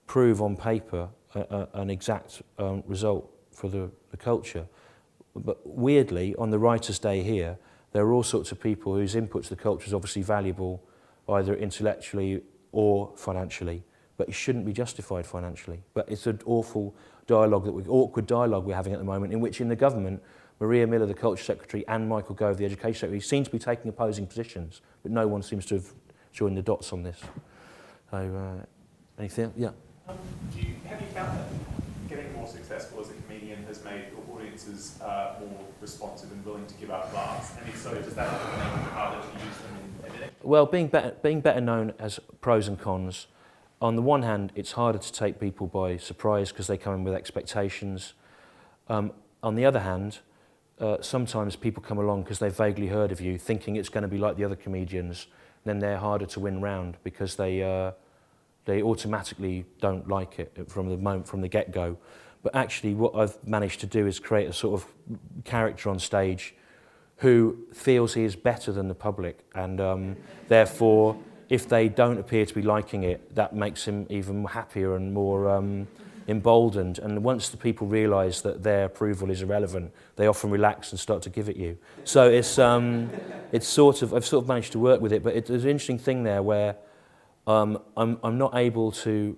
prove on paper an exact result for the culture. But weirdly, on the Writers' Day here, there are all sorts of people whose input to the culture is obviously valuable, either intellectually or financially, but it shouldn't be justified financially. But it's an awful awkward dialogue we're having at the moment, in which in the government, Maria Miller, the Culture Secretary, and Michael Gove, the Education Secretary, seem to be taking opposing positions, but no one seems to have joined the dots on this. So, anything? Yeah. Have you found that getting more successful as a comedian has made your audiences more responsive and willing to give up laughs? And if so, does that make it harder to use them in editing? Well, being better known has pros and cons. On the one hand, it's harder to take people by surprise because they come in with expectations. On the other hand, sometimes people come along because they've vaguely heard of you, thinking it's going to be like the other comedians. Then they're harder to win round because they automatically don't like it from the get-go. But actually, what I've managed to do is create a sort of character on stage who feels he is better than the public, and therefore, if they don't appear to be liking it, that makes him even happier and more emboldened. And once the people realise that their approval is irrelevant, they often relax and start to give it you. So it's I've sort of managed to work with it. But there's an interesting thing there where I'm not able to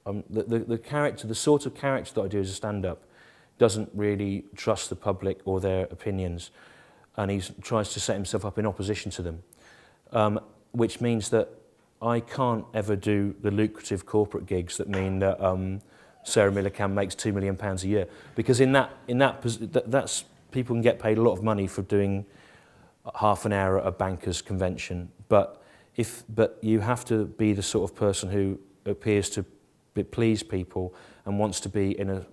the sort of character that I do as a stand-up doesn't really trust the public or their opinions, and he tries to set himself up in opposition to them. Which means that I can't ever do the lucrative corporate gigs that mean that Sarah Millican makes £2 million a year, because that's people can get paid a lot of money for doing half an hour at a bankers' convention, but you have to be the sort of person who appears to please people and wants to be in a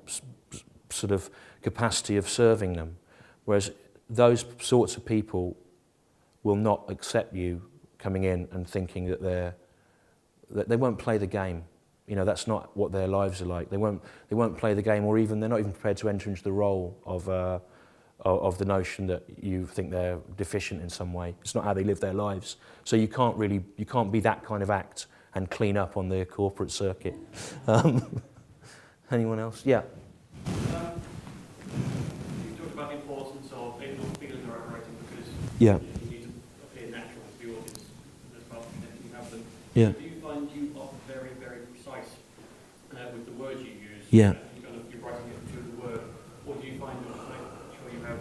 sort of capacity of serving them, whereas those sorts of people will not accept you coming in and thinking that they won't play the game. You know, that's not what their lives are like. They won't play the game, or even they're not even prepared to enter into the role of the notion that you think they're deficient in some way. It's not how they live their lives. So you can't be that kind of act and clean up on the corporate circuit. Anyone else? Yeah. You talked about the importance of able feeling or writing, because yeah. You need to appear natural to the audience as part of the you have them. Yeah. Do you find you are very, very precise with the words you use? Yeah. You're writing it through the word, or do you find you're making sure you have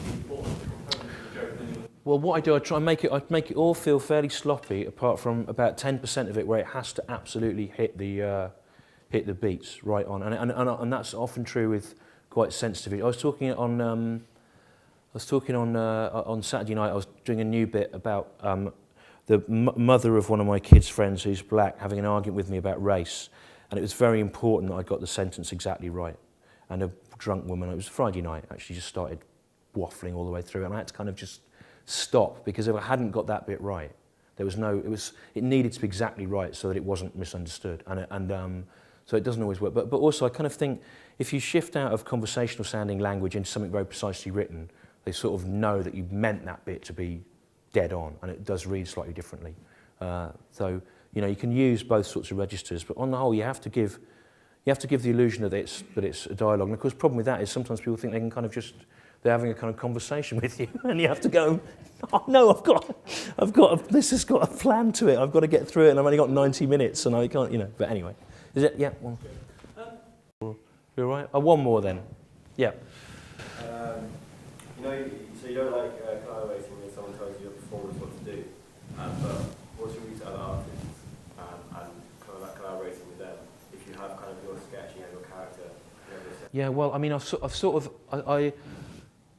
the important components of the joke? Well, what I do, I make it all feel fairly sloppy, apart from about 10% of it where it has to absolutely hit the beats right on, and that's often true with quite sensitive. I was talking on Saturday night. I was doing a new bit about the mother of one of my kids' friends who's black having an argument with me about race, and it was very important that I got the sentence exactly right. And a drunk woman, it was Friday night, actually just started waffling all the way through, and I had to kind of just stop, because if I hadn't got that bit right, it needed to be exactly right so that it wasn't misunderstood, and so it doesn't always work. But also I kind of think if you shift out of conversational sounding language into something very precisely written, they sort of know that you meant that bit to be dead on, and it does read slightly differently. So you can use both sorts of registers, but on the whole you have to give the illusion that it's a dialogue. And of course the problem with that is sometimes people think they can kind of they're having a kind of conversation with you, and you have to go, oh no, this has got a plan to it. I've got to get through it, and I've only got 90 minutes, and I can't, But anyway, is it? Yeah. One. You all right? One more then. Yeah. So you don't like collaborating when someone tells you a performance what to do, but what's your view to other artists and kind of like collaborating with them? If you have kind of your sketch, you have your character. Yeah. Well, I mean,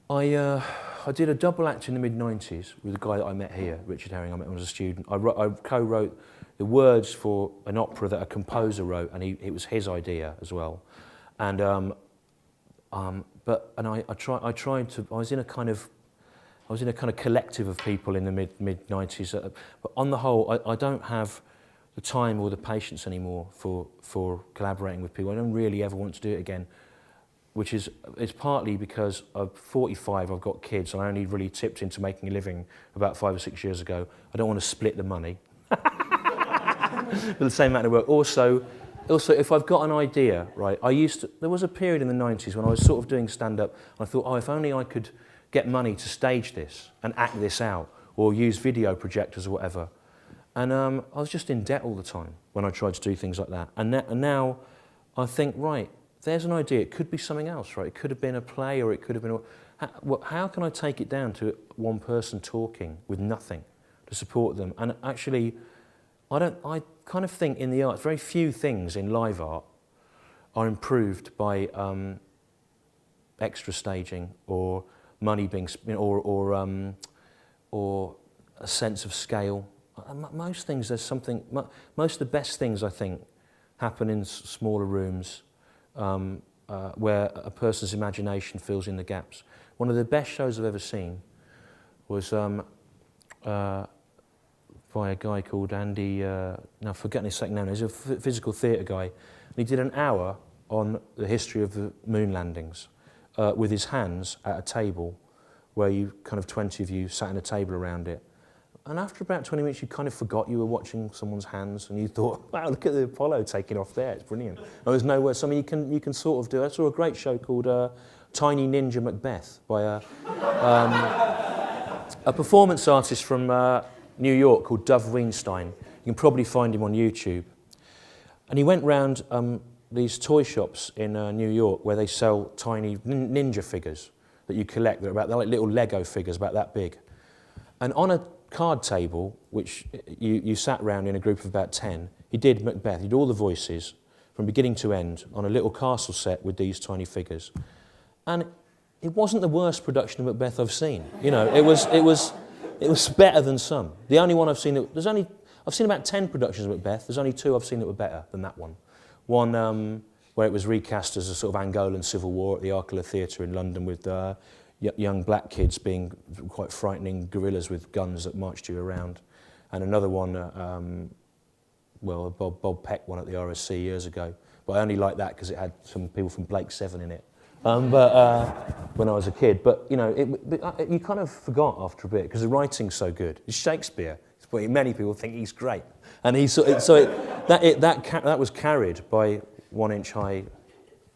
I did a double act in the mid-90s with a guy that I met here, Richard Herring. I met him as a student. I co-wrote the words for an opera that a composer wrote, and it was his idea as well. And I was in a kind of I was in a kind of collective of people in the mid 90s. But on the whole, I don't have the time or the patience anymore for collaborating with people. I don't really ever want to do it again, which is it's partly because I'm 45, I've got kids, and I only really tipped into making a living about 5 or 6 years ago. I don't want to split the money. But the same amount of work. Also, if I've got an idea, right, there was a period in the 90s when I was sort of doing stand-up, and I thought, oh, if only I could get money to stage this and act this out, or use video projectors or whatever. And I was just in debt all the time when I tried to do things like that. And now I think, right, there's an idea. It could be something else, right? It could have been a play, or it could have been... How can I take it down to one person talking with nothing to support them? And actually, I kind of think in the arts, very few things in live art are improved by extra staging or money being, or a sense of scale. Most things, there's something. Most of the best things, I think, happen in smaller rooms where a person's imagination fills in the gaps. One of the best shows I've ever seen was by a guy called Andy. Now I'm forgetting his second name. He's a physical theatre guy, and he did an hour on the history of the moon landings with his hands at a table, where you kind of 20 of you sat in a table around it. And after about 20 minutes, you kind of forgot you were watching someone's hands, and you thought, wow, look at the Apollo taking off there, it's brilliant. And there's no words. I mean, you can sort of do it. I saw a great show called Tiny Ninja Macbeth by a performance artist from New York called Dov Weinstein. You can probably find him on YouTube. And he went round these toy shops in New York where they sell tiny ninja figures that you collect. They're like little Lego figures about that big. And on a card table, which you sat round in a group of about 10, he did Macbeth. He did all the voices from beginning to end on a little castle set with these tiny figures. And it wasn't the worst production of Macbeth I've seen. You know, it was better than some. The only one I've seen I've seen about 10 productions of Macbeth. There's only 2 I've seen that were better than that one. One where it was recast as a sort of Angolan civil war at the Arcola Theatre in London with young black kids being quite frightening guerrillas with guns that marched you around. And another one, a Bob Peck one at the RSC years ago. But I only liked that because it had some people from Blake 7 in it. When I was a kid. But, you know, you kind of forgot after a bit because the writing's so good. It's Shakespeare. Many people think he's great. And that was carried by 1-inch high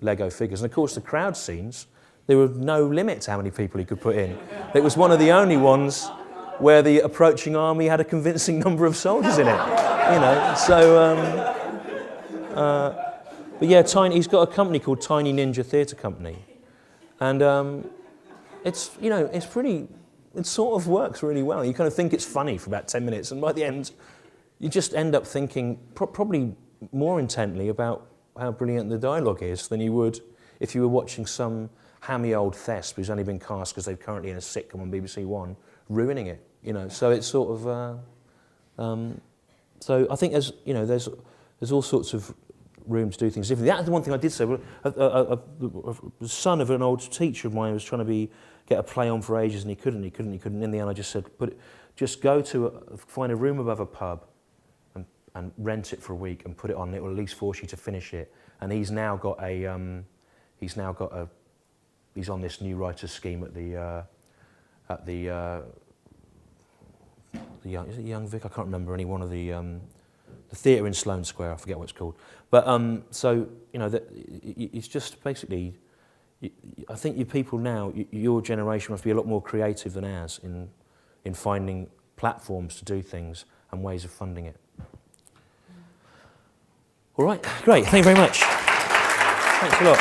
Lego figures. And of course the crowd scenes, there were no limit to how many people he could put in. It was one of the only ones where the approaching army had a convincing number of soldiers in it. You know, so... but yeah, he's got a company called Tiny Ninja Theatre Company. And it's, you know, it sort of works really well. You kind of think it's funny for about 10 minutes, and by the end, you just end up thinking probably more intently about how brilliant the dialogue is than you would if you were watching some hammy old thesp who's only been cast because they're currently in a sitcom on BBC One, ruining it, you know. So it's sort of... so I think there's all sorts of room to do things differently. That's the one thing I did say. The son of an old teacher of mine was trying to get a play on for ages, and he couldn't. In the end, I just said, just go to find a room above a pub and rent it for a week and put it on. It will at least force you to finish it. And he's now got he's on this new writer's scheme at the Young Vic? I can't remember any one of the theatre in Sloane Square. I forget what it's called. But so you know, it's just basically. I think you people now, your generation must be a lot more creative than ours in finding platforms to do things and ways of funding it. All right, great. Thank you very much. Thanks a lot.